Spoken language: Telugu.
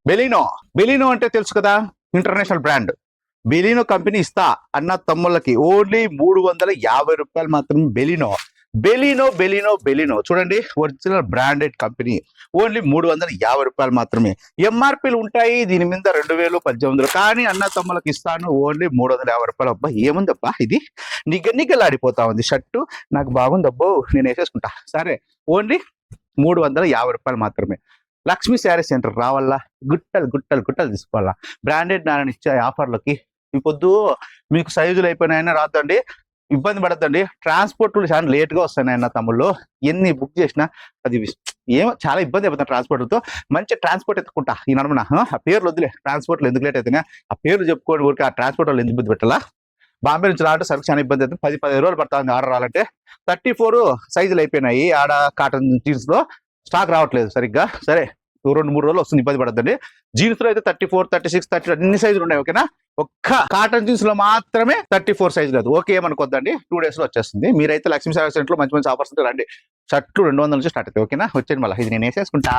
బెలినో అంటే తెలుసు కదా, ఇంటర్నేషనల్ బ్రాండ్. బెలినో కంపెనీ ఇస్తా అన్న తమ్ముళ్ళకి ఓన్లీ 350 రూపాయలు మాత్రమే. బెలినో చూడండి, ఒరిజినల్ బ్రాండెడ్ కంపెనీ. ఓన్లీ 350 రూపాయలు మాత్రమే. ఎంఆర్పీలు ఉంటాయి దీని మీద 2000, 1800, కానీ అన్న తమ్ములకు ఇస్తాను ఓన్లీ 350 రూపాయలు. అబ్బా ఏముందబ్బా ఇది, నిగనిగలాడిపోతా ఉంది షర్టు, నాకు బాగుంది అబ్బో, నేను వేసేసుకుంటా. సరే, ఓన్లీ 350 రూపాయలు మాత్రమే. లక్ష్మీ శారీ సెంటర్ రావాలా, గుట్టలు తీసుకోవాలా. బ్రాండెడ్ నారాయణ ఇచ్చే ఆఫర్లకి పొద్దు మీకు సైజులు అయిపోయినాయన్నా రాదండి, ఇబ్బంది పడద్దండి. ట్రాన్స్పోర్ట్లు చాలా లేట్గా వస్తాయన్న తమ్ముళ్ళు, ఎన్ని బుక్ చేసినా అది ఏమో చాలా ఇబ్బంది అయిపోతుంది ట్రాన్స్పోర్ట్తో. మంచి ట్రాన్స్పోర్ట్ ఎత్తుకుంటా ఈ నడమన. ఆ పేర్లు వద్దులే, ట్రాన్స్పోర్ట్లు ఎందుకు లేట్ అవుతున్నాయి, ఆ పేర్లు చెప్పుకోండి ఊరికి. ఆ ట్రాన్స్పోర్ట్ వాళ్ళు ఎందుకు ఇబ్బంది పెట్టాలా. బాంబే నుంచి రావాలంటే సరుకు చాలా ఇబ్బంది అవుతుంది, 10-15 రోజులు పడుతుంది ఆర్డర్ రావాలంటే. 34 సైజులు అయిపోయినాయి ఆడ కాటన్ జీన్స్ లో, స్టాక్ రావట్లేదు సరిగ్గా. సరే, 2-3 రోజులు వస్తుంది, ఇబ్బంది పడద్దండి. జీన్స్ లో అయితే 34, 36, 30 అన్ని సైజులు ఉన్నాయి, ఓకేనా. ఒక్క కాటన్ జీన్స్ లో మాత్రమే 34 సైజు లేదు, ఓకే ఏమనుకోద్దండి. 2 days లో వచ్చేస్తుంది. మీరైతే లక్ష్మీ సర్వీస్ సెంటర్ లో మంచి ఆఫర్స్ రండి. షర్ట్లు 200 నుంచి స్టార్ట్ అవుతాయి, ఓకేనా. వచ్చేది మళ్ళీ ఇది నేను వేసేసుకుంటా.